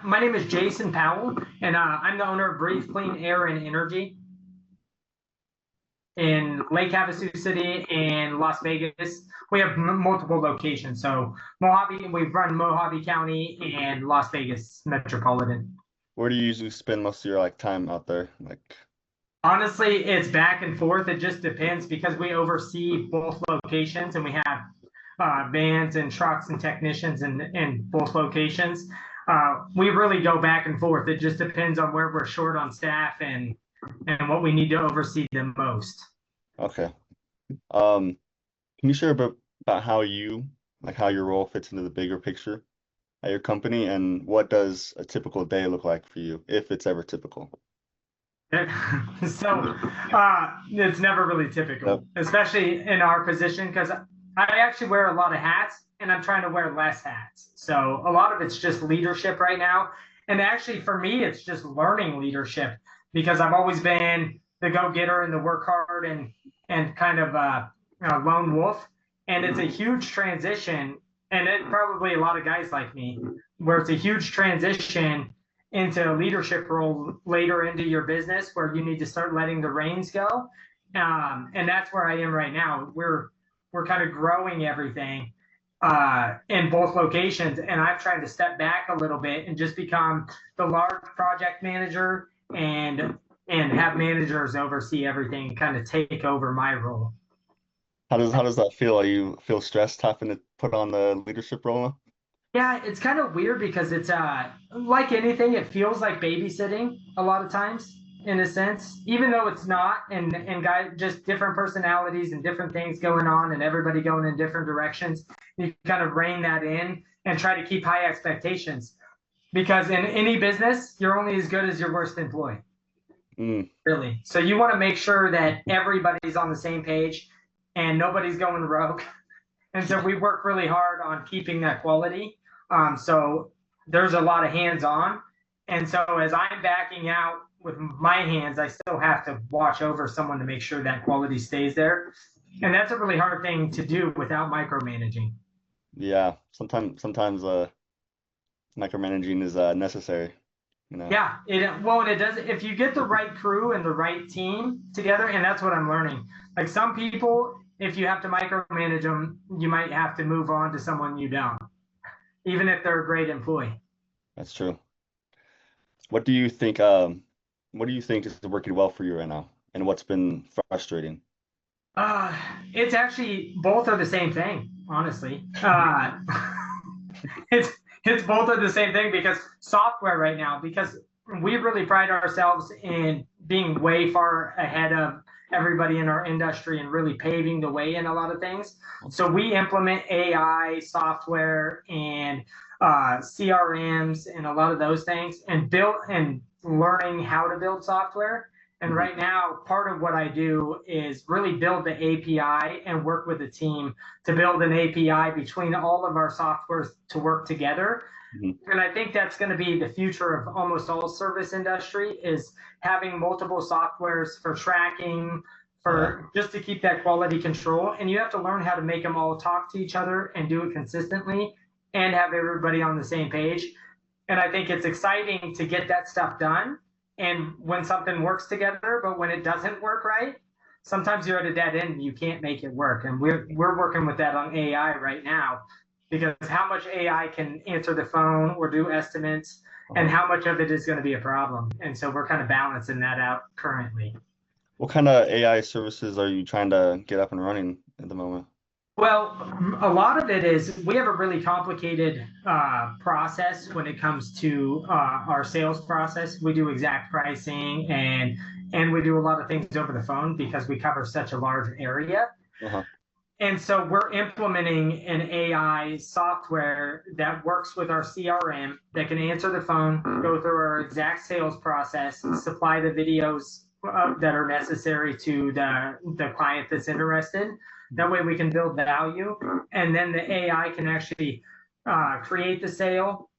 my name is Jason Powell, and I'm the owner of Breathe Clean Air and Energy in Lake Havasu City and Las Vegas. We have multiple locations. So Mojave, we run Mojave County and Las Vegas Metropolitan. Where do you usually spend most of your time out there? Honestly, it's back and forth. It just depends because we oversee both locations and we have vans and trucks and technicians in both locations. We really go back and forth. It just depends on where we're short on staff and what we need to oversee the most. Okay. Can you share a bit about how how your role fits into the bigger picture at your company, and what does a typical day look like for you, if it's ever typical? So it's never really typical, Yep. especially in our position, because I actually wear a lot of hats and I'm trying to wear less hats. So a lot of it's just leadership right now. And actually, for me, it's just learning leadership because I've always been the go-getter and the work hard and kind of a lone wolf. And it's a huge transition. And it probably a lot of guys like me, where it's a huge transition into a leadership role later into your business where you need to start letting the reins go. And that's where I am right now. We're kind of growing everything in both locations. And I'm trying to step back a little bit and just become the large project manager and have managers oversee everything, kind of take over my role. How does that feel? Do you feel stressed having to put on the leadership role? Yeah, it's kind of weird because it's like anything, it feels like babysitting a lot of times in a sense, even though it's not, and guys just different personalities and different things going on and everybody going in different directions. You kind of rein that in and try to keep high expectations because in any business, you're only as good as your worst employee. Really. So you want to make sure that everybody's on the same page and nobody's going rogue. And so we work really hard on keeping that quality. So there's a lot of hands-on. And so as I'm backing out with my hands, I still have to watch over someone to make sure that quality stays there. And that's a really hard thing to do without micromanaging. Yeah, sometimes micromanaging is necessary. Yeah, and it does. If you get the right crew and the right team together, and that's what I'm learning. Like some people, if you have to micromanage them, you might have to move on to someone you don't, even if they're a great employee. That's true. What do you think is working well for you right now, and what's been frustrating? It's actually both are the same thing, honestly. It's both are the same thing because software right now, because we really pride ourselves in being way far ahead of everybody in our industry and really paving the way in a lot of things. So we implement AI software and CRMs and a lot of those things and build and learning how to build software. And right now, part of what I do is really build the API and work with the team to build an API between all of our softwares to work together. And I think that's going to be the future of almost all service industry is having multiple softwares for tracking, for just to keep that quality control. And you have to learn how to make them all talk to each other and do it consistently and have everybody on the same page. And I think it's exciting to get that stuff done. And when something works together, but when it doesn't work right, sometimes you're at a dead end and you can't make it work. And we're working with that on AI right now because how much AI can answer the phone or do estimates and how much of it is going to be a problem. And so we're kind of balancing that out currently. What kind of AI services are you trying to get up and running at the moment? Well, a lot of it is we have a really complicated process when it comes to our sales process. We do exact pricing and we do a lot of things over the phone because we cover such a large area. And so we're implementing an AI software that works with our CRM that can answer the phone, go through our exact sales process, supply the videos that are necessary to the client that's interested. That way we can build value, and then the AI can actually create the sale,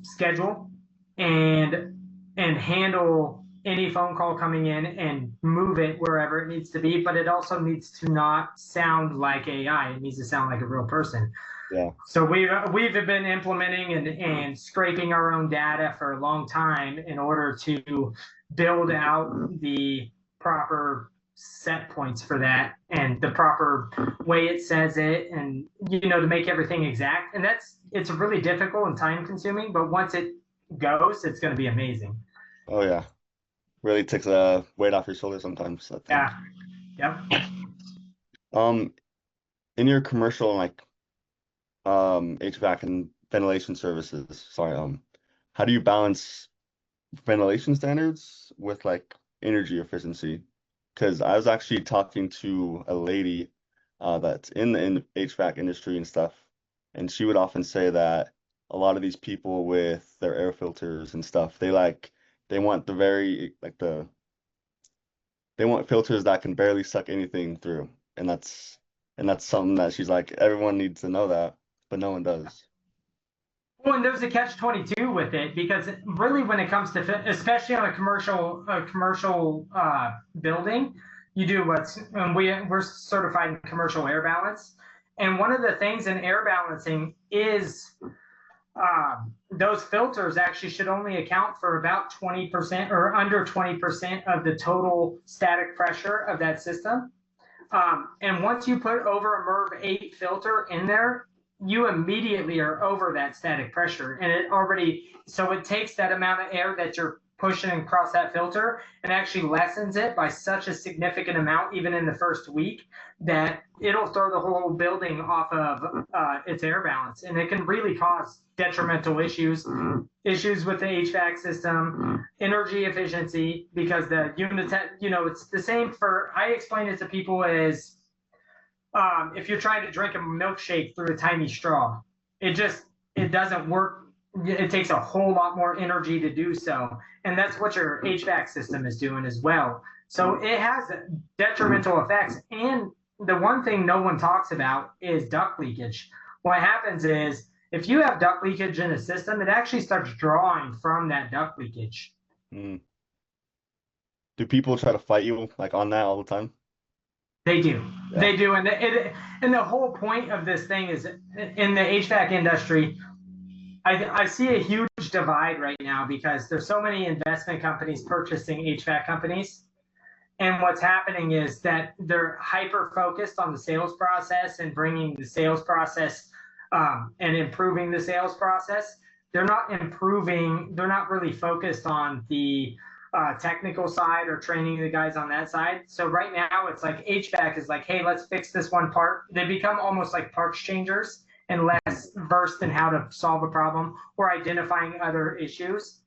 schedule, and handle any phone call coming in and move it wherever it needs to be. But it also needs to not sound like AI. It needs to sound like a real person. Yeah. So we've been implementing and scraping our own data for a long time in order to build out the proper set points for that and the proper way it says it, and to make everything exact. And it's really difficult and time consuming, but once it goes, it's going to be amazing. Oh yeah. Really takes a weight off your shoulders sometimes, I think. Yeah. Yep. Um, in your commercial like HVAC and ventilation services, sorry, how do you balance ventilation standards with like energy efficiency? Because I was actually talking to a lady that's in the HVAC industry and stuff, and she would often say that a lot of these people with their air filters and stuff, they want the very like they want filters that can barely suck anything through, and that's something that she's like everyone needs to know that, but no one does. Well, and there's a catch-22 with it, because really when it comes to especially on a commercial building, you do and we're certified in commercial air balance. And one of the things in air balancing is those filters actually should only account for about 20% or under 20% of the total static pressure of that system. And once you put over a MERV 8 filter in there, you immediately are over that static pressure. And so it takes that amount of air that you're pushing across that filter and actually lessens it by such a significant amount, even in the first week, that it'll throw the whole building off of its air balance. And it can really cause detrimental issues with the HVAC system, energy efficiency, because the units, it's the same I explain it to people as if you're trying to drink a milkshake through a tiny straw, it doesn't work. It takes a whole lot more energy to do so. And that's what your HVAC system is doing as well. So it has detrimental effects. And the one thing no one talks about is duct leakage. What happens is if you have duct leakage in a system, it actually starts drawing from that duct leakage. Mm. Do people try to fight you like on that all the time? They do. Yeah. They do. And the whole point of this thing is in the HVAC industry, I see a huge divide right now because there's so many investment companies purchasing HVAC companies. And what's happening is that they're hyper focused on the sales process and bringing the sales process and improving the sales process. They're not really focused on the technical side or training the guys on that side. So right now it's like HVAC is like, hey, let's fix this one part. They become almost like parts changers and less versed in how to solve a problem or identifying other issues.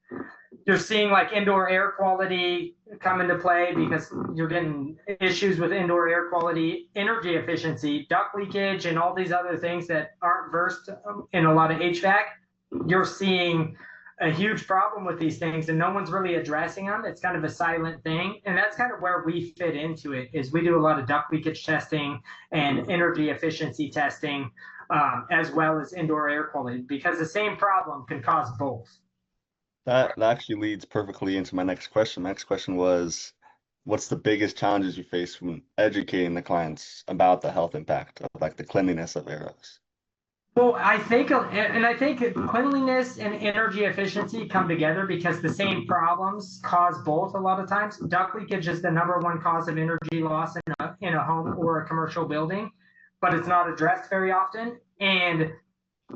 You're seeing like indoor air quality come into play because you're getting issues with indoor air quality, energy efficiency, duct leakage, and all these other things that aren't versed in a lot of HVAC. You're seeing a huge problem with these things and no one's really addressing them. It's kind of a silent thing. And that's kind of where we fit into it, is we do a lot of duct leakage testing and energy efficiency testing, as well as indoor air quality, because the same problem can cause both. That actually leads perfectly into my next question. My next question was, what's the biggest challenges you face when educating the clients about the health impact of like the cleanliness of areas? Well, I think cleanliness and energy efficiency come together because the same problems cause both a lot of times. Duct leakage is the #1 cause of energy loss in a home or a commercial building, but it's not addressed very often. And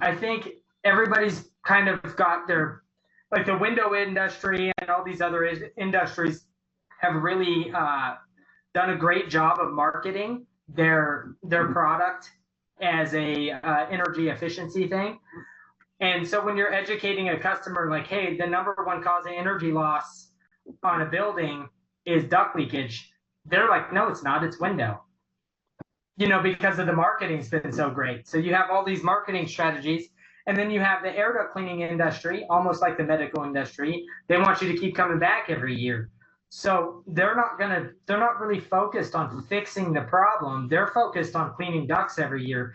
I think everybody's kind of got like the window industry and all these other industries have really done a great job of marketing their product as a energy efficiency thing. And so when you're educating a customer like, hey, the #1 cause of energy loss on a building is duct leakage, they're like, no, it's not, it's window. Because of the marketing's been so great. So you have all these marketing strategies, and then you have the air duct cleaning industry, almost like the medical industry. They want you to keep coming back every year. So they're not really focused on fixing the problem. They're focused on cleaning ducts every year.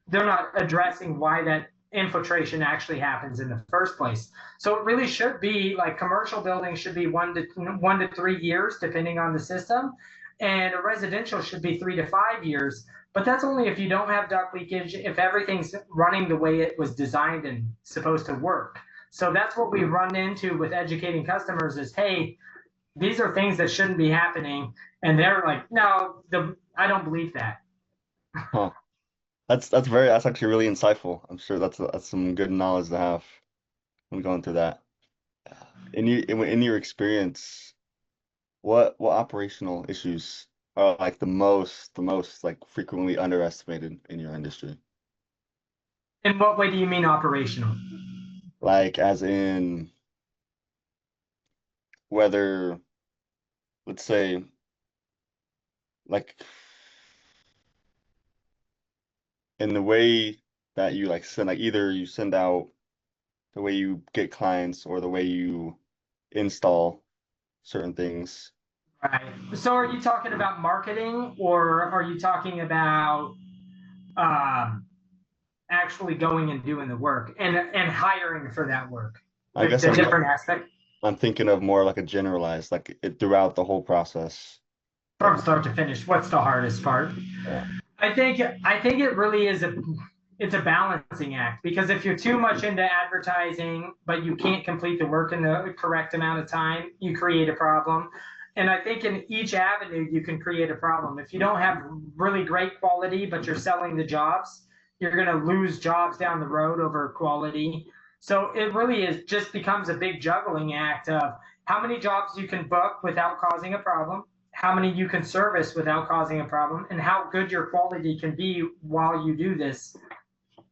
They're not addressing why that infiltration actually happens in the first place. So it really should be like commercial buildings should be 1 to 3 years, depending on the system. and a residential should be 3 to 5 years. But that's only if you don't have duct leakage, if everything's running the way it was designed and supposed to work. So that's what we run into with educating customers is, hey, these are things that shouldn't be happening. And they're like, no, I don't believe that. Huh. That's actually really insightful. I'm sure that's some good knowledge to have when going through that. In your experience, what operational issues are like the most like frequently underestimated in your industry? In what way do you mean operational? Like as in whether, let's say, like in the way that you like send, like either you send out the way you get clients or the way you install certain things. Right. So are you talking about marketing or are you talking about um, actually going and doing the work and hiring for that work? I guess The different aspect I'm thinking of more like a generalized, like it throughout the whole process. from Like, start to finish. What's the hardest part? yeah. I think it really is it's a balancing act because if you're too much into advertising but you can't complete the work in the correct amount of time, you create a problem. And I think in each avenue you can create a problem. If you don't have really great quality but you're selling the jobs, you're going to lose jobs down the road over quality. So it really is just becomes a big juggling act of how many jobs you can book without causing a problem, how many you can service without causing a problem, and how good your quality can be while you do this.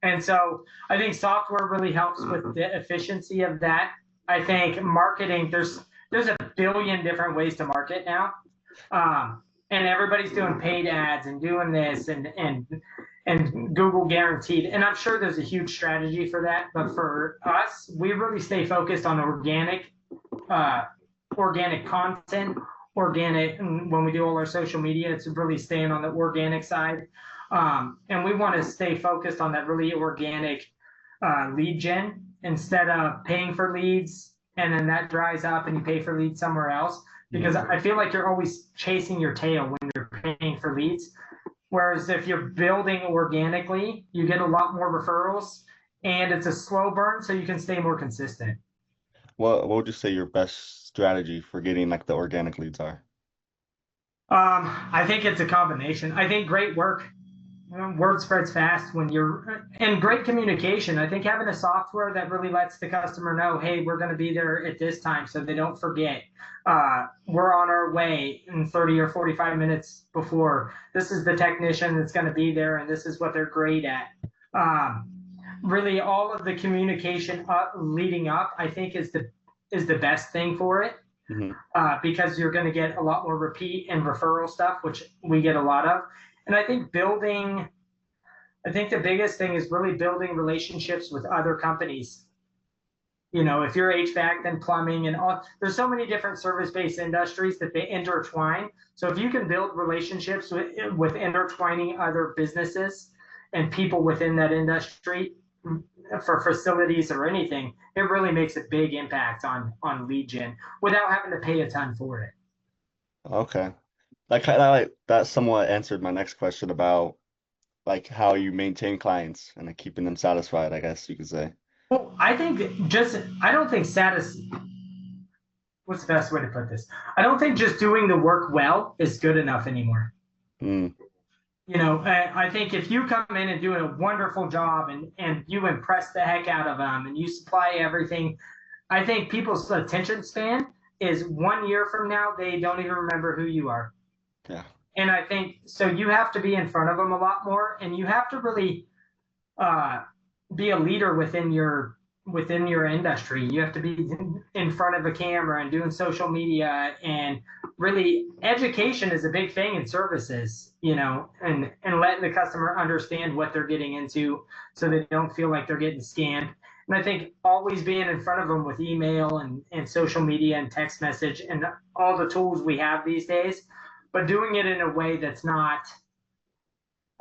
And so I think software really helps with the efficiency of that. I think marketing, there's a billion different ways to market now. And everybody's doing paid ads and doing this and Google guaranteed. And I'm sure there's a huge strategy for that. But for us, we really stay focused on uh, organic content, organic. When we do all our social media, it's really staying on the organic side. And we want to stay focused on that really organic lead gen instead of paying for leads and then that dries up and you pay for leads somewhere else. Because I feel like you're always chasing your tail when you're paying for leads. Whereas if you're building organically, you get a lot more referrals and it's a slow burn, so you can stay more consistent. What would you say your best strategy for getting like the organic leads are? I think it's a combination. I think great work. Word spreads fast when you're and great communication. I think having a software that really lets the customer know, hey, we're going to be there at this time so they don't forget. We're on our way in 30 or 45 minutes before. This is the technician that's going to be there and this is what they're great at. Really all of the communication leading up, I think is the best thing for it. Mhm. Because you're going to get a lot more repeat and referral stuff, which we get a lot of. And I think the biggest thing is really building relationships with other companies. You know, if you're HVAC, then plumbing and all, there's so many different service-based industries that they intertwine. So if you can build relationships with intertwining other businesses and people within that industry for facilities or anything, it really makes a big impact on lead gen without having to pay a ton for it. Okay. Like that somewhat answered my next question about like how you maintain clients and like, keeping them satisfied, I guess you could say. Well, I don't think what's the best way to put this? I don't think just doing the work well is good enough anymore. Mm. You know, I think if you come in and do a wonderful job and you impress the heck out of them and you supply everything, I think people's attention span is 1 year from now, they don't even remember who you are. Yeah. And I think so you have to be in front of them a lot more and you have to really uh, be a leader within your industry. You have to be in front of a camera and doing social media and really education is a big thing in services, you know, and letting the customer understand what they're getting into so they don't feel like they're getting scammed. And I think always being in front of them with email and social media and text message and all the tools we have these days, but doing it in a way that's not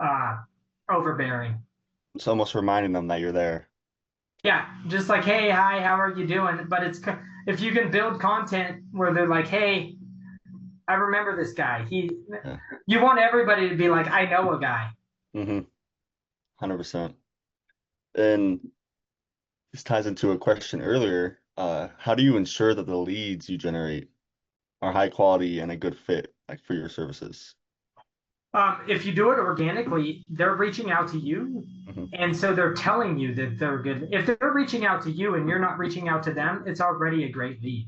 uh, overbearing. It's almost reminding them that you're there. Yeah, just like, hey, hi, how are you doing? But if you can build content where they're like, hey, I remember this guy. Yeah. You want everybody to be like, I know a guy. 100%. And this ties into a question earlier. How do you ensure that the leads you generate are high quality and a good fit, like for your services? If you do it organically, they're reaching out to you. And so they're telling you that they're good. If they're reaching out to you and you're not reaching out to them, it's already a great lead.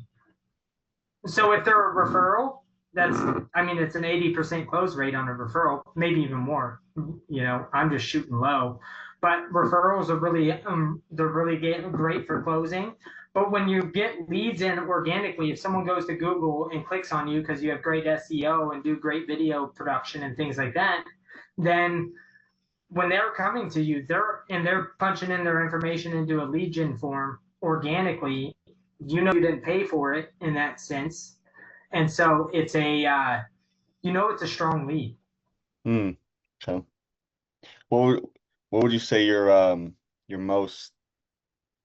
So if they're a referral, it's an 80% close rate on a referral, maybe even more. I'm just shooting low, but referrals are they're really great for closing. But when you get leads in organically, if someone goes to Google and clicks on you because you have great SEO and do great video production and things like that, then when they're coming to you, they're punching in their information into a lead gen form organically. You didn't pay for it in that sense. And so it's it's a strong lead. So what would you say your most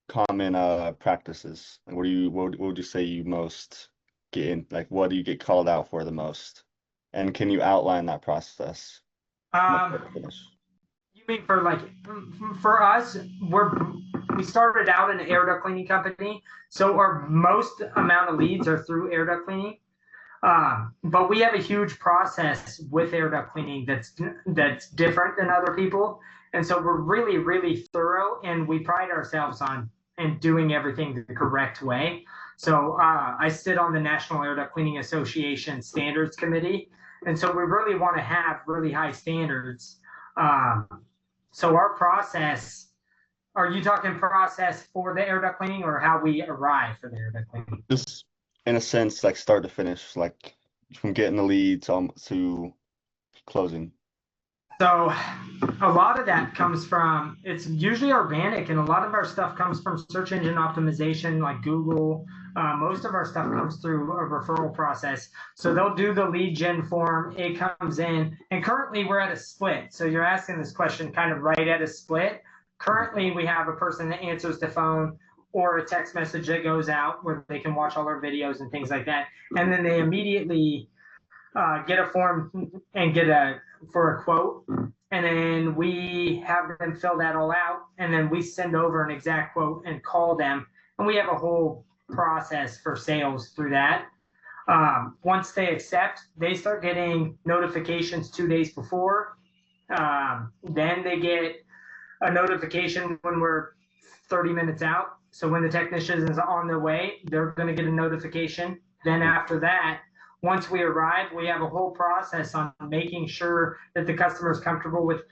common practices? Like what would you say you most get in? Like what do you get called out for the most? And can you outline that process? You mean for us, we started out in an air duct cleaning company, so our most amount of leads are through air duct cleaning. But we have a huge process with air duct cleaning that's different than other people, and so we're really, really thorough, and we pride ourselves on doing everything the correct way. So I sit on the National Air Duct Cleaning Association Standards Committee, and so we really want to have really high standards. So our process, are you talking process for the air duct cleaning or how we arrive for the air duct cleaning? Just in a sense, like start to finish, like from getting the lead to closing. So a lot of that comes from, it's usually organic, and a lot of our stuff comes from search engine optimization like Google. Most of our stuff comes through a referral process. So they'll do the lead gen form, it comes in, and currently we're at a split. So you're asking this question kind of right at a split. Currently we have a person that answers the phone or a text message that goes out where they can watch all our videos and things like that. And then they immediately get a form and for a quote, and then we have them fill that all out, and then we send over an exact quote and call them, and we have a whole process for sales through that. Once they accept, they start getting notifications 2 days before. Then they get a notification when we're 30 minutes out. So when the technician is on their way, they're going to get a notification. Then after that, once we arrive, we have a whole process on making sure that the customer is comfortable with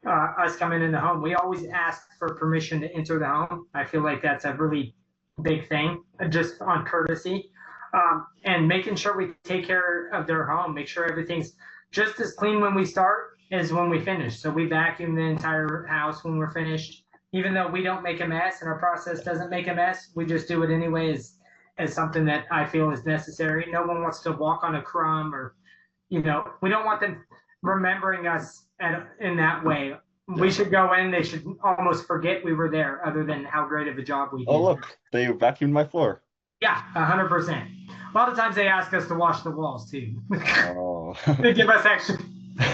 us coming in the home. We always ask for permission to enter the home. I feel like that's a really big thing, just on courtesy, and making sure we take care of their home, make sure everything's just as clean when we start as when we finish. So we vacuum the entire house when we're finished, even though we don't make a mess and our process doesn't make a mess. We just do it anyways as something that I feel is necessary. No one wants to walk on a crumb, or we don't want them remembering us in that way. We should go in, they should almost forget we were there, other than how great of a job we did. Oh, look, they vacuumed my floor. Yeah, 100%. A lot of times they ask us to wash the walls too. Oh. They give us extra.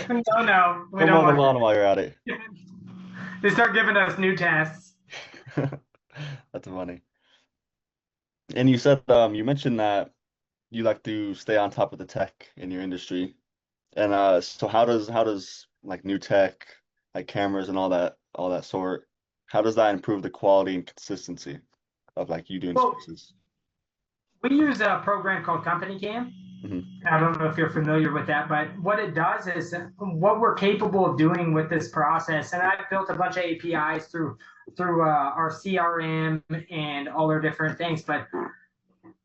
No, we Come don't on the lawn while you're at it. They start giving us new tasks. That's funny. And you said you mentioned that you like to stay on top of the tech in your industry. And so how does like new tech, like cameras and all that sort, how does that improve the quality and consistency of like you doing services? We use a program called Company Cam. I don't know if you're familiar with that, but what it does is what we're capable of doing with this process. And I've built a bunch of APIs through our CRM and all our different things. But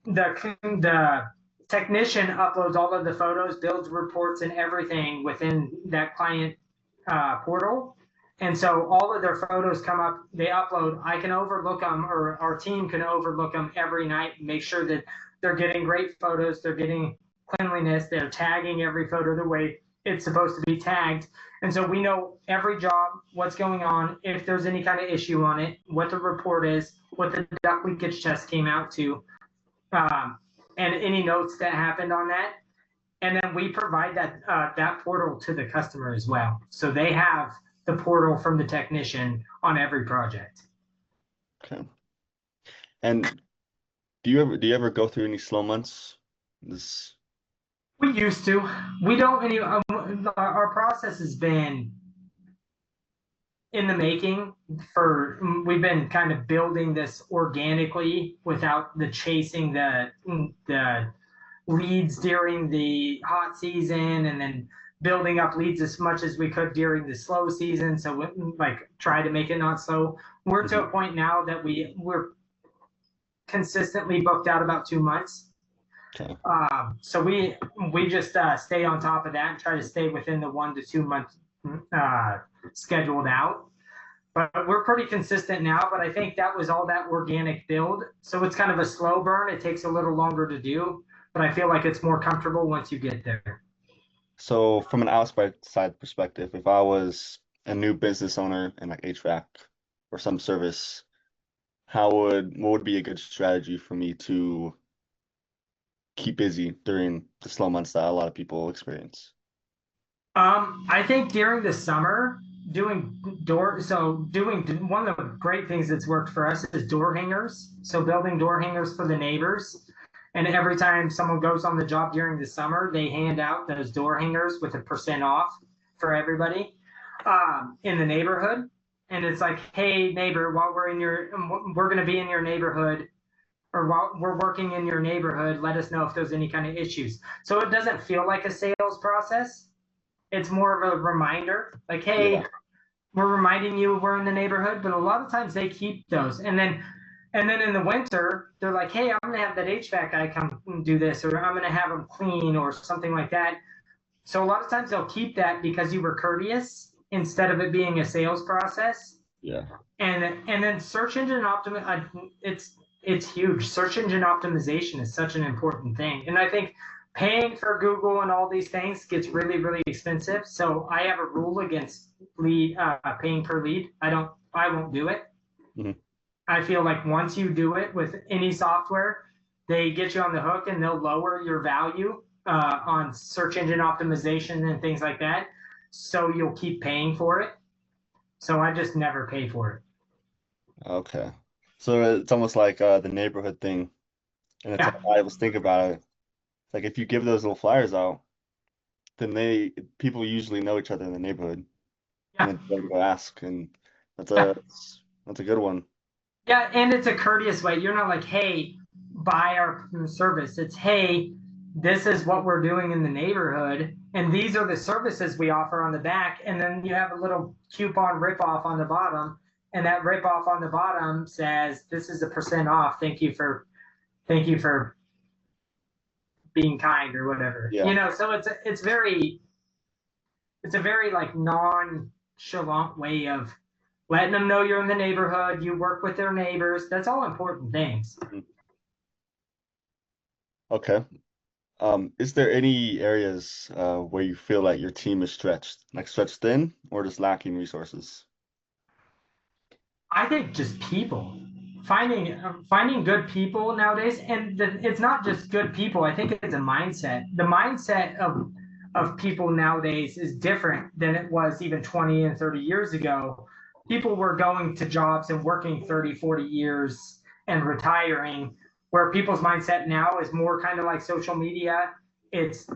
the technician uploads all of the photos, builds reports and everything within that client portal. And so all of their photos come up, they upload. I can overlook them, or our team can overlook them every night and make sure that they're getting great photos, they're getting cleanliness, they're tagging every photo the way it's supposed to be tagged. And so we know every job, what's going on, if there's any kind of issue on it, what the report is, what the duct leakage test came out to, and any notes that happened on that. And then we provide that portal to the customer as well. So they have the portal from the technician on every project. Okay. And do you ever go through any slow months? This We used to. We don't any. Our process has been in the making for. We've been kind of building this organically without the chasing the leads during the hot season, and then building up leads as much as we could during the slow season. So we, like, try to make it not slow. We're to a point now that we're consistently booked out about 2 months. okay. So we just stay on top of that and try to stay within the 1 to 2 month scheduled out. But we're pretty consistent now. But I think that was all that organic build. So it's kind of a slow burn. It takes a little longer to do, but I feel like it's more comfortable once you get there. So from an outside perspective, if I was a new business owner in like HVAC or some service, what would be a good strategy for me to keep busy during the slow months that a lot of people experience? I think during the summer, doing one of the great things that's worked for us is door hangers. So building door hangers for the neighbors. And every time someone goes on the job during the summer, they hand out those door hangers with a % off for everybody in the neighborhood. And it's like, hey, neighbor, while we're going to be in your neighborhood, or while we're working in your neighborhood, let us know if there's any kind of issues. So it doesn't feel like a sales process. It's more of a reminder, like, hey, Yeah. we're reminding you we're in the neighborhood. But a lot of times they keep those, and then in the winter they're like, hey, I'm gonna have that HVAC guy come and do this, or I'm gonna have him clean, or something like that. So a lot of times they'll keep that because you were courteous instead of it being a sales process. Yeah. And then search engine it's huge. Search engine optimization is such an important thing, and I think paying for Google and all these things gets really, really expensive. So I have a rule against paying per lead. I won't do it. Mhm. I feel like once you do it with any software, they get you on the hook and they'll lower your value on search engine optimization and things like that. So you'll keep paying for it. So I just never pay for it. Okay. So it's almost like the neighborhood thing. And it's Yeah, like I was thinking about it. It's like if you give those little flyers out, then people usually know each other in the neighborhood. And yeah, then they'll go ask. And that's yeah. a that's a good one. Yeah, and it's a courteous way. You're not like, hey, buy our service. It's, hey, this is what we're doing in the neighborhood, and these are the services we offer on the back. And then you have a little coupon rip off on the bottom, and that rip off on the bottom says, this is a % off. Thank you for being kind, or whatever. Yeah. So it's a very like nonchalant way of letting them know you're in the neighborhood, you work with their neighbors. That's all important things. Mhm. Okay. Is there any areas where you feel like your team is stretched thin, or just lacking resources? I think just people, finding good people nowadays, and it's not just good people. I think it's a mindset. The mindset of people nowadays is different than it was even 20 and 30 years ago. People were going to jobs and working 30, 40 years and retiring, where people's mindset now is more kind of like social media. It's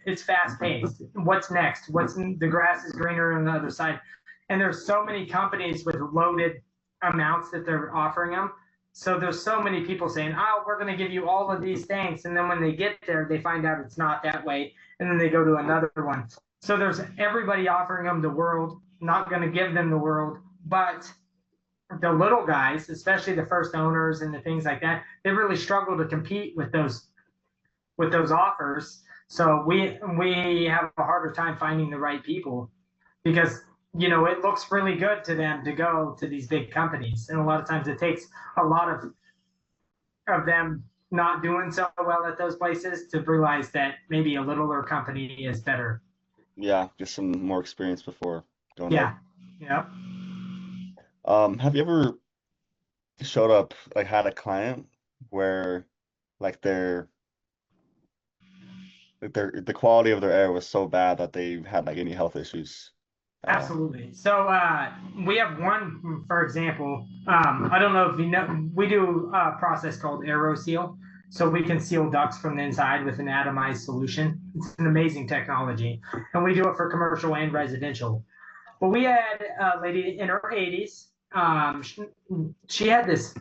it's fast paced. What's next? The grass is greener on the other side. And there's so many companies with loaded amounts that they're offering them. So there's so many people saying, oh, we're going to give you all of these things. And then when they get there, they find out it's not that way. And then they go to another one. So there's everybody offering them the world, not going to give them the world. But the little guys, especially the first owners and the things like that, they really struggle to compete with those offers. So we have a harder time finding the right people, because it looks really good to them to go to these big companies, and a lot of times it takes a lot of them not doing so well at those places to realize that maybe a littler company is better. Yeah, just some more experience before going over. Yeah. Yeah. Have you ever showed up, like had a client where like like the quality of their air was so bad that they had like any health issues at all. Absolutely. So we have one, for example. I don't know if you know, we do a process called AeroSeal. So we can seal ducts from the inside with an atomized solution. It's an amazing technology, and we do it for commercial and residential. But we had a lady in her 80s. She had this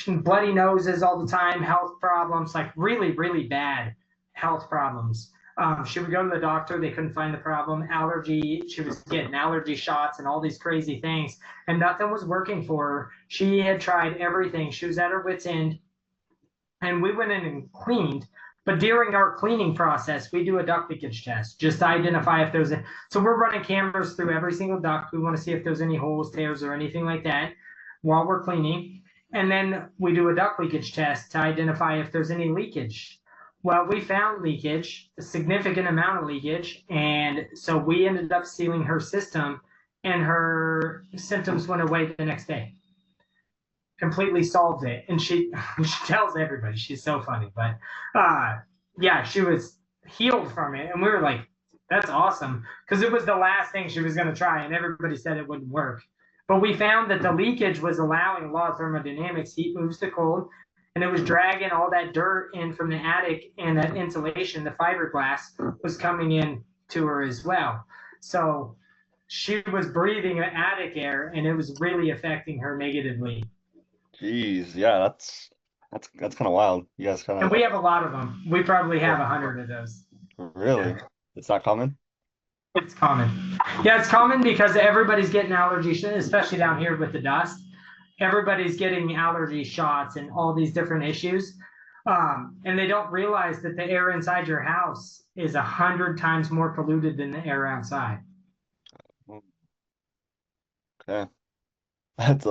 bloody noses all the time, health problems, like really, really bad health problems. She would go to the doctor, they couldn't find the problem. Allergy, she was getting allergy shots and all these crazy things, and nothing was working for her. She had tried everything, she was at her wits' end, and we went in and cleaned. But during our cleaning process, we do a duct leakage test just to identify if there's a. So we're running cameras through every single duct. We want to see if there's any holes, tears, or anything like that while we're cleaning. And then we do a duct leakage test to identify if there's any leakage. Well, we found leakage, a significant amount of leakage. And so we ended up sealing her system, and her symptoms went away the next day. Completely solved it. And she tells everybody, she's so funny, but yeah, she was healed from it, and we were like, that's awesome, because it was the last thing she was going to try, and everybody said it wouldn't work. But we found that the leakage was allowing a lot of thermodynamics, heat moves to cold, and it was dragging all that dirt in from the attic, and that insulation, the fiberglass, was coming in to her as well. So she was breathing attic air, and it was really affecting her negatively. Jeez, yeah, that's kind of wild. You guys kind And of we have a lot of them. We probably have 100 of those. really, it's not common. It's common. Yeah, it's common because everybody's getting allergy, especially down here with the dust. Everybody's getting allergy shots and all these different issues. And they don't realize that the air inside your house is 100 times more polluted than the air outside. Okay, that's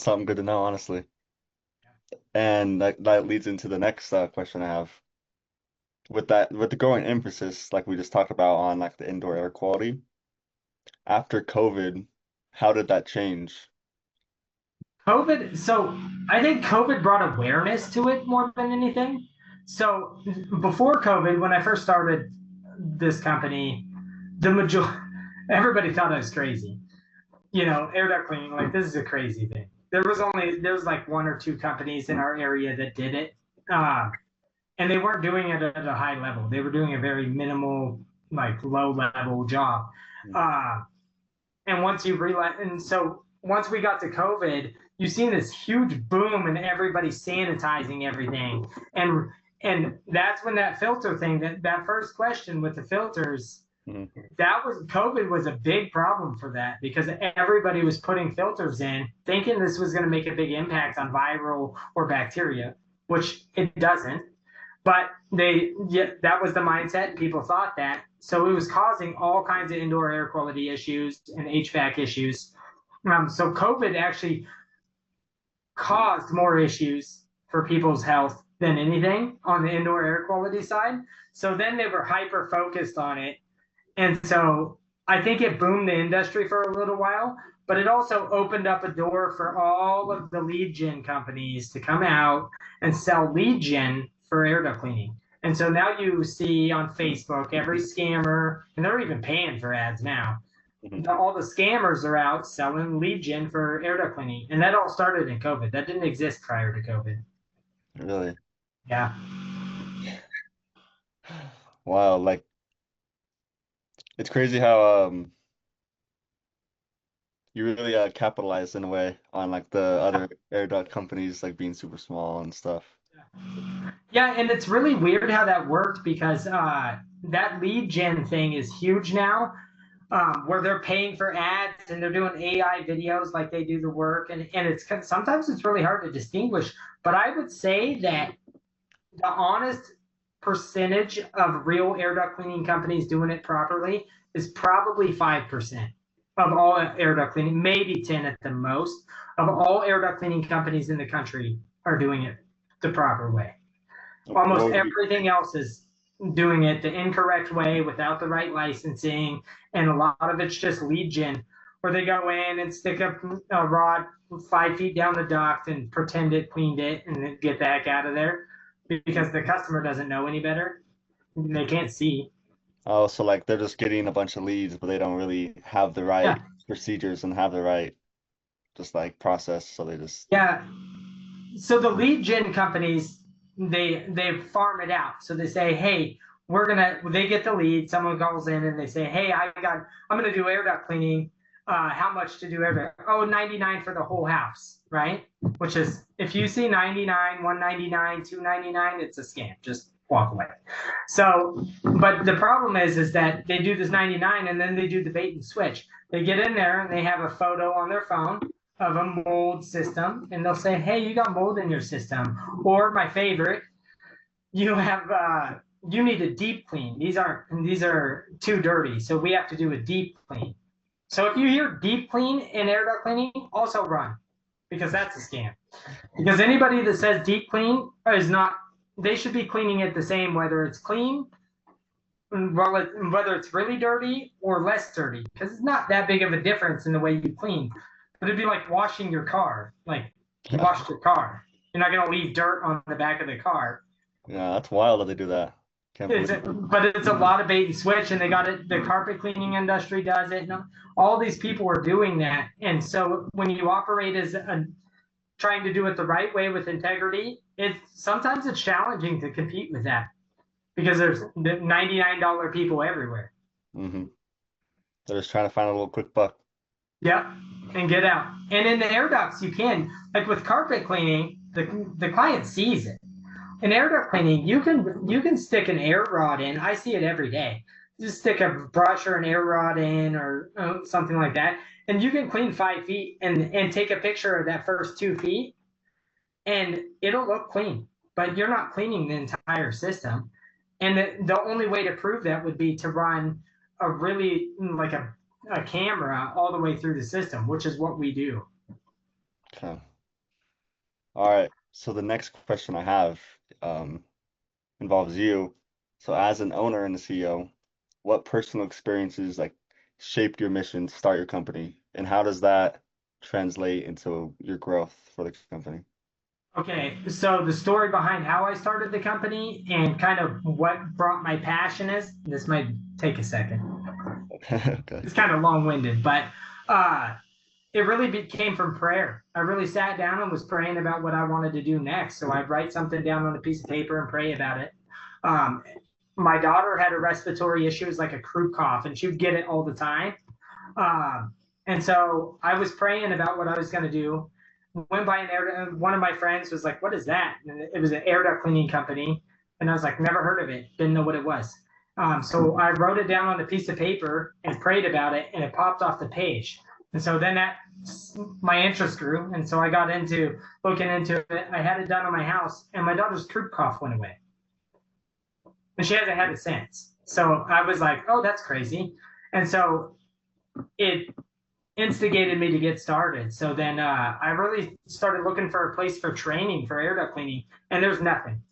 something good to know, honestly. And that leads into the next question I have. With the growing emphasis, like we just talked about, on like the indoor air quality after COVID, how did that change? COVID, so I think COVID brought awareness to it more than anything. So before COVID, when I first started this company, the majority, everybody thought I was crazy. Air duct cleaning, like this is a crazy thing. There was like one or two companies in our area that did it, and they weren't doing it at a high level. They were doing a very minimal, like low level job. Uh, and once we got to COVID, you've seen this huge boom and everybody sanitizing everything, and that's when that filter thing, that first question with the filters. That was COVID was a big problem for that, because everybody was putting filters in thinking this was going to make a big impact on viral or bacteria, which it doesn't. But that was the mindset. People thought that. So it was causing all kinds of indoor air quality issues and HVAC issues. So COVID actually caused more issues for people's health than anything on the indoor air quality side. So then they were hyper focused on it. And so I think it boomed the industry for a little while, but it also opened up a door for all of the lead gen companies to come out and sell lead gen for air duct cleaning. And so now you see on Facebook, every scammer, and they're even paying for ads now. All the scammers are out selling lead gen for air duct cleaning. And that all started in COVID. That didn't exist prior to COVID. Really? Yeah. Wow, like it's crazy how you really capitalized in a way on like the other air duct companies like being super small and stuff. Yeah, and it's really weird how that worked, because that lead gen thing is huge now, where they're paying for ads and they're doing AI videos like they do the work, and it's sometimes it's really hard to distinguish. But I would say that the honest percentage of real air duct cleaning companies doing it properly is probably 5% of all air duct cleaning, maybe 10 at the most, of all air duct cleaning companies in the country are doing it the proper way. Almost everything else is doing it the incorrect way without the right licensing, and a lot of it's just lead gen, where they go in and stick a rod 5 feet down the duct and pretend it cleaned it and then get the heck out of there, because the customer doesn't know any better. They can't see. Oh, so like they're just getting a bunch of leads, but they don't really have the Yeah, right procedures and have the right just like process. So they just yeah. So the lead gen companies, they farm it out. So they say, hey, they get the lead. Someone calls in and they say, hey, I'm gonna do air duct cleaning. How much to do air duct? Oh, 99 for the whole house, right? Which is, if you see 99, 199, 299, it's a scam. Just walk away. So, but the problem is that they do this 99 and then they do the bait and switch. They get in there and they have a photo on their phone of a mold system, and they'll say, hey, you got mold in your system. Or my favorite, you need a deep clean. These are too dirty, so we have to do a deep clean. So if you hear deep clean in air duct cleaning, also run, because that's a scam. Because anybody that says deep clean is not, they should be cleaning it the same, whether it's clean, whether it's really dirty or less dirty, because it's not that big of a difference in the way you clean. But it'd be like washing your car. Like, you yeah, washed your car, you're not going to leave dirt on the back of the car. yeah, that's wild that they do that. Can't believe it. But it's a lot of bait and switch, and they got it. The carpet cleaning industry does it. And all these people are doing that, and so when you operate as trying to do it the right way with integrity, sometimes it's challenging to compete with that, because there's $99 people everywhere. Hmm. They're just trying to find a little quick buck. Yep, and get out. And in the air ducts, you can, like with carpet cleaning, the client sees it. In air duct cleaning, you can stick an air rod in. I see it every day. Just stick a brush or an air rod in, or something like that, and you can clean 5 feet and take a picture of that first 2 feet, and it'll look clean. But you're not cleaning the entire system. And the only way to prove that would be to run a really, like a camera all the way through the system, which is what we do. Okay. All right. So the next question I have um, involves you. So as an owner and a CEO, what personal experiences like shaped your mission to start your company, and how does that translate into your growth for the company? Okay, so the story behind how I started the company and kind of what brought my passion is, this might take a second. Okay. It's kind of long-winded, but uh, it really came from prayer. I really sat down and was praying about what I wanted to do next. So I'd write something down on a piece of paper and pray about it. Um, my daughter had a respiratory issue, it was like a croup cough, and she would get it all the time. And so I was praying about what I was going to do. Went by one of my friends was like, "What is that?" And it was an air duct cleaning company, and I was like, "Never heard of it. Didn't know what it was." So I wrote it down on a piece of paper and prayed about it, and it popped off the page. And so then my interest grew, and so I got into looking into it. I had it done on my house, and my daughter's croup cough went away, and she hasn't had it since. So I was like, "Oh, that's crazy," and so it instigated me to get started. So then I really started looking for a place for training for air duct cleaning, and there's nothing.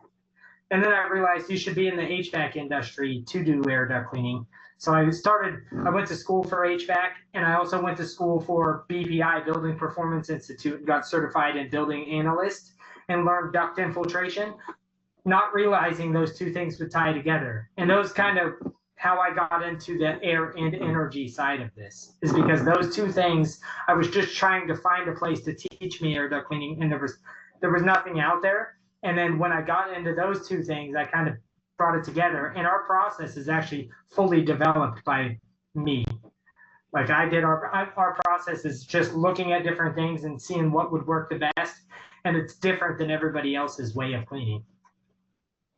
And then I realized you should be in the HVAC industry to do air duct cleaning. So I went to school for HVAC, and I also went to school for BPI, Building Performance Institute, and got certified in building analyst and learned duct infiltration, not realizing those two things would tie together. And those kind of how I got into the air and energy side of this is because those two things, I was just trying to find a place to teach me air duct cleaning, and there was nothing out there. And then when I got into those two things, I kind of brought it together. And our process is actually fully developed by me. Like I did our process is just looking at different things and seeing what would work the best. And it's different than everybody else's way of cleaning.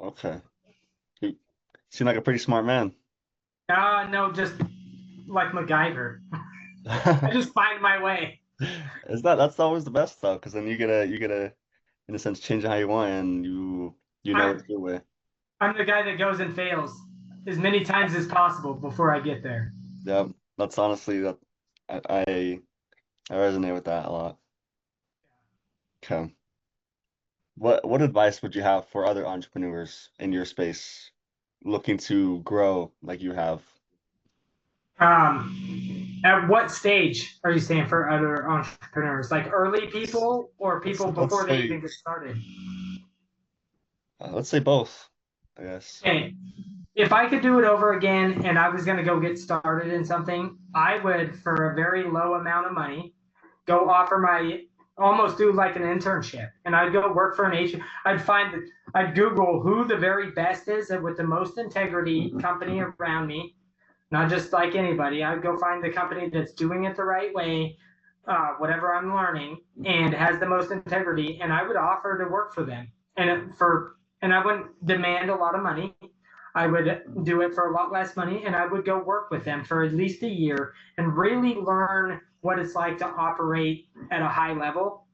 Okay. You seem like a pretty smart man. No, just like MacGyver. I just find my way. That's always the best though, because then you get a in a sense change it how you want, and you know I'm it's your way. I'm the guy that goes and fails as many times as possible before I get there. Yeah, that's honestly that I I, I resonate with that a lot. Okay. What advice would you have for other entrepreneurs in your space looking to grow like you have? At what stage are you saying for other entrepreneurs? Like early people or people Let's before they say even get started? let's say both, I guess. Okay. if I could do it over again and I was going to go get started in something, I would, for a very low amount of money, go offer my almost do like an internship, and I'd go work for an agent. I'd Google who the very best is and with the most integrity company around me, not just like anybody. I'd go find the company that's doing it the right way, whatever I'm learning, and has the most integrity, and I would offer to work for them. And I wouldn't demand a lot of money. I would do it for a lot less money, and I would go work with them for at least a year and really learn what it's like to operate at a high level.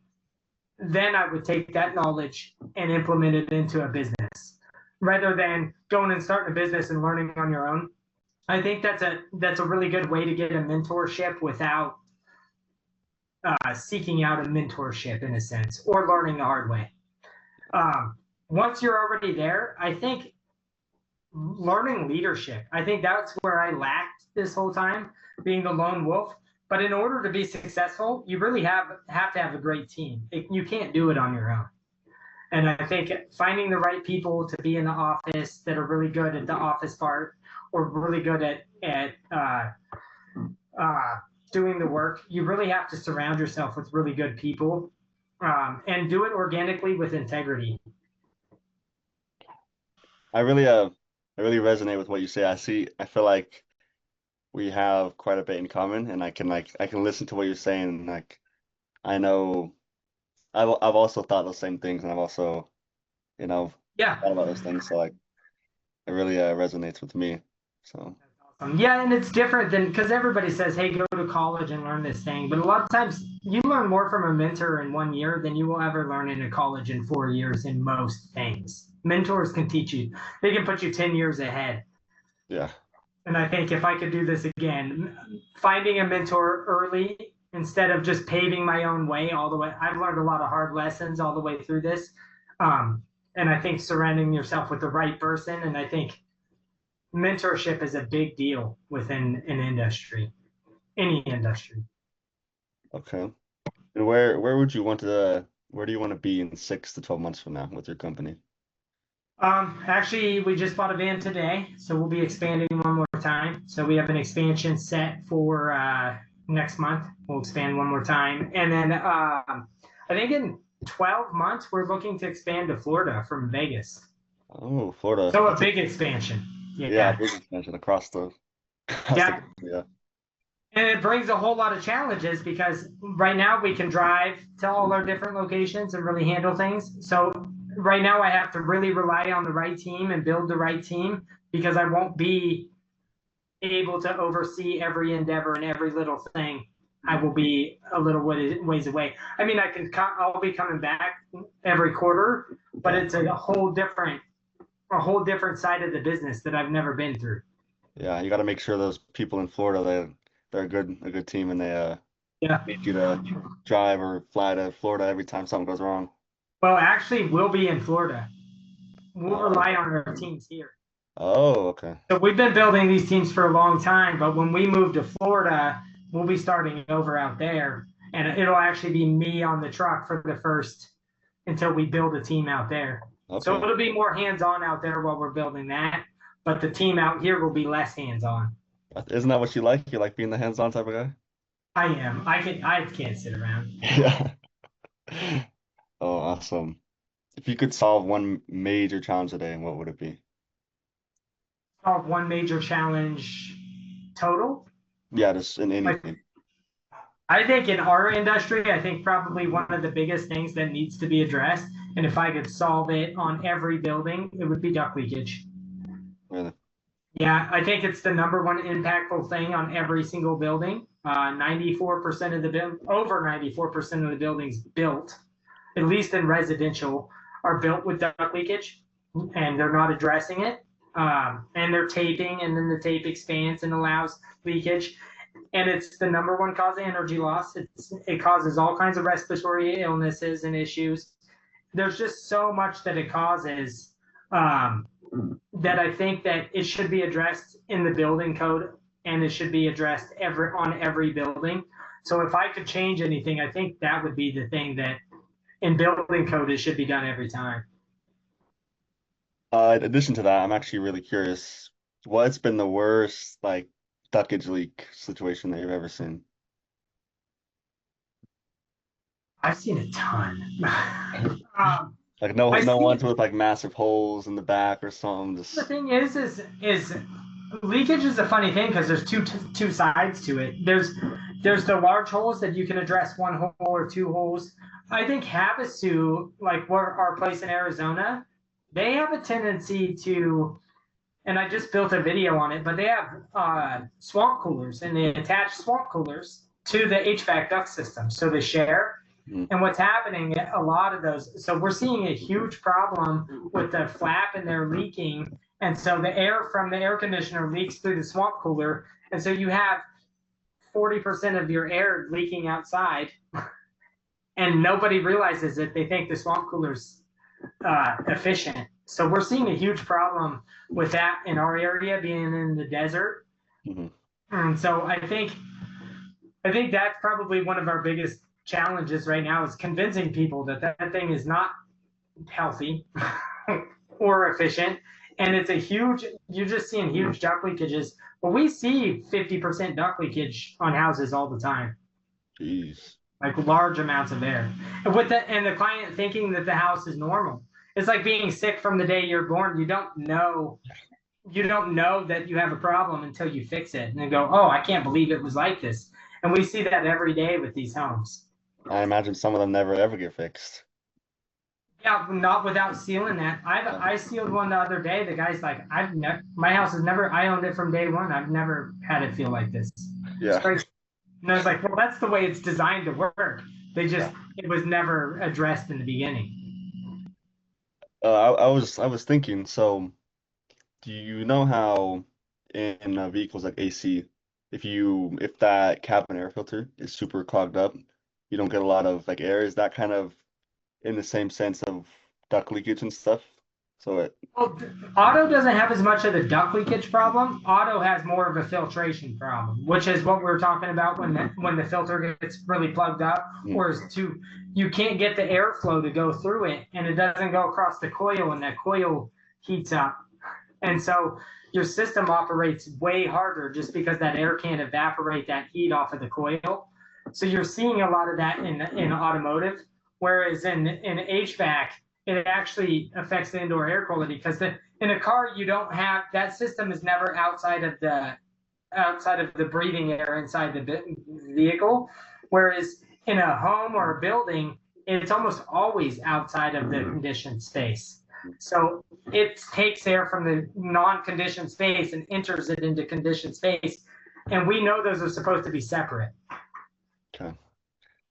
Then I would take that knowledge and implement it into a business rather than going and starting a business and learning on your own. I think that's a really good way to get a mentorship without seeking out a mentorship in a sense or learning the hard way. Once you're already there, I think learning leadership. I think that's where I lacked this whole time, being the lone wolf. But in order to be successful, you really have to have a great team. You can't do it on your own. And I think finding the right people to be in the office that are really good at the office part or really good at doing the work, you really have to surround yourself with really good people and do it organically with integrity. I really resonate with what you say. I feel like we have quite a bit in common, and I can listen to what you're saying, and like I know I've also thought those same things, and I've also, Yeah. thought about those things. So like it really resonates with me. So Yeah, and it's different than because everybody says, "Hey, go to college and learn this thing," but a lot of times you learn more from a mentor in 1 year than you will ever learn in a college in 4 years in most things. Mentors can teach you; they can put you 10 years ahead. yeah, And I think if I could do this again, finding a mentor early instead of just paving my own way all the way. I've learned a lot of hard lessons all the way through this, and I think surrounding yourself with the right person, and I think mentorship is a big deal within an industry, any industry. okay. And where do you want to be in 6 to 12 months from now with your company? Actually, we just bought a van today, so we'll be expanding one more time. So we have an expansion set for next month. We'll expand one more time, and then I think in 12 months we're looking to expand to Florida from Vegas. Oh, Florida. So a big expansion. Yeah, Yeah. big expansion across the Yeah. country, yeah. And it brings a whole lot of challenges because right now we can drive to all our different locations and really handle things. So right now I have to really rely on the right team and build the right team because I won't be able to oversee every endeavor and every little thing. I will be a little ways away. I mean, I'll be coming back every quarter, but it's a whole different side of the business that I've never been through. Yeah, you got to make sure those people in Florida, they're a good team, and they Yeah. need you to drive or fly to Florida every time something goes wrong. Well, actually, we'll be in Florida. We'll Oh. rely on our teams here. Oh, okay. So we've been building these teams for a long time, but when we move to Florida, we'll be starting over out there, and it'll actually be me on the truck for the first until we build a team out there. Okay. So it'll be more hands-on out there while we're building that, but the team out here will be less hands-on. Isn't that what you like? You like being the hands-on type of guy? I am. I can't sit around. Yeah. Oh, awesome. If you could solve one major challenge today, what would it be? Solve one major challenge total. Yeah, just in anything. I think in our industry, I think probably one of the biggest things that needs to be addressed, and if I could solve it on every building, it would be duct leakage. Really? Yeah, I think it's the number one impactful thing on every single building. 94% of the over 94% of the buildings built, at least in residential, are built with duct leakage, and they're not addressing it. And they're taping, and then the tape expands and allows leakage. And it's the number one cause of energy loss. It causes all kinds of respiratory illnesses and issues. There's just so much that it causes that I think that it should be addressed in the building code, and it should be addressed on every building. So if I could change anything, I think that would be the thing that in building code it should be done every time. In addition to that, I'm actually really curious. what's been the worst like duckage leak situation that you've ever seen? I've seen a ton. um, Like no I no see. ones with like massive holes in the back or something. The Just thing is leakage is a funny thing because there's two sides to it. There's the large holes that you can address one hole or two holes. I think Havasu, like where our place in Arizona, they have a tendency to, and I just built a video on it, but they have swamp coolers and they attach swamp coolers to the HVAC duct system, so they share. mm, And what's happening, a lot of those, so we're seeing a huge problem with the flap and they're leaking. And so the air from the air conditioner leaks through the swamp cooler. And so you have 40% of your air leaking outside and nobody realizes it. They think the swamp cooler's efficient. So we're seeing a huge problem with that in our area being in the desert. mhm. And so I think that's probably one of our biggest challenges right now is convincing people that that thing is not healthy or efficient. And it's a huge, you're just seeing huge duct leakages. But we see 50% duct leakage on houses all the time, Jeez. like large amounts of air. And with the client thinking that the house is normal. It's like being sick from the day you're born. You don't know that you have a problem until you fix it and then go, oh, I can't believe it was like this. And we see that every day with these homes. I imagine some of them never ever get fixed. Yeah, not without sealing that. I sealed one the other day. The guy's like, my house has never. I owned it from day one. I've never had it feel like this. It's Yeah. crazy. And I was like, well, that's the way it's designed to work. It was never addressed in the beginning. I was thinking, so do you know how in vehicles like AC, if that cabin air filter is super clogged up, you don't get a lot of like air. Is that kind of in the same sense of duct leakage and stuff? So it Well, auto doesn't have as much of the duct leakage problem. Auto has more of a filtration problem, which is what we were talking about when the filter gets really plugged up, mm, or you can't get the airflow to go through it, and it doesn't go across the coil, and that coil heats up, and so your system operates way harder just because that air can't evaporate that heat off of the coil. So you're seeing a lot of that in automotive, whereas in HVAC it actually affects the indoor air quality because in a car you don't have that system is never outside of the breathing air inside the vehicle, whereas in a home or a building it's almost always outside of the conditioned space. So it takes air from the non-conditioned space and enters it into conditioned space, and we know those are supposed to be separate. okay.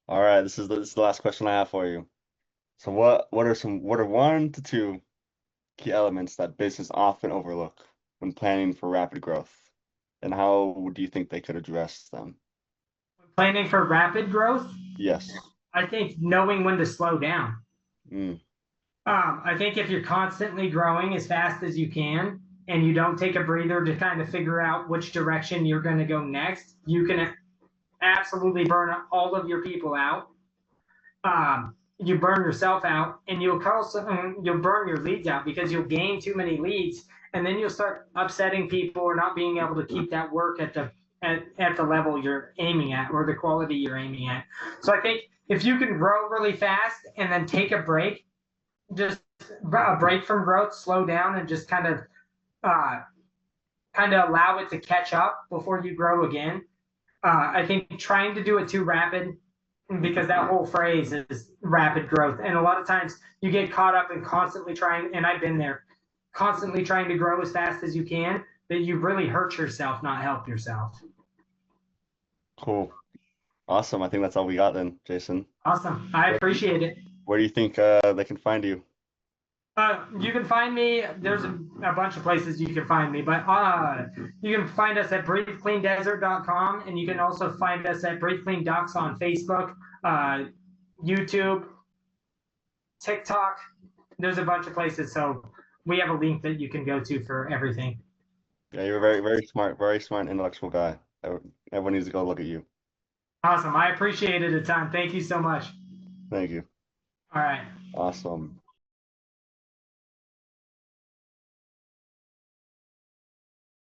All right, this is the last question I have for you. So what are 1 to 2 key elements that business often overlook when planning for rapid growth? And how do you think they could address them? Planning for rapid growth, Yes. I think knowing when to slow down. Mm, I think if you're constantly growing as fast as you can and you don't take a breather to kind of figure out which direction you're going to go next, you can absolutely burn all of your people out. You burn yourself out, and you'll burn your leads out because you'll gain too many leads, and then you'll start upsetting people or not being able to keep that work at the level you're aiming at or the quality you're aiming at. So I think if you can grow really fast and then take a break, just a break from growth, slow down, and just kind of allow it to catch up before you grow again. I think trying to do it too rapid, because that whole phrase is rapid growth, and a lot of times you get caught up in constantly trying, and I've been there, constantly trying to grow as fast as you can, that you really hurt yourself, not help yourself. cool. Awesome. I think that's all we got then, Jason. Awesome. I appreciate it. Where do you think they can find you? You can find me. There's a bunch of places you can find me, but you can find us at breathecleandesert.com, and you can also find us at Breathe Clean Ducks on Facebook, YouTube, TikTok. There's a bunch of places, so we have a link that you can go to for everything. Yeah, you're a very smart, intellectual guy. Everyone needs to go look at you. Awesome. I appreciate it a ton. Thank you so much. Thank you. All right. Awesome.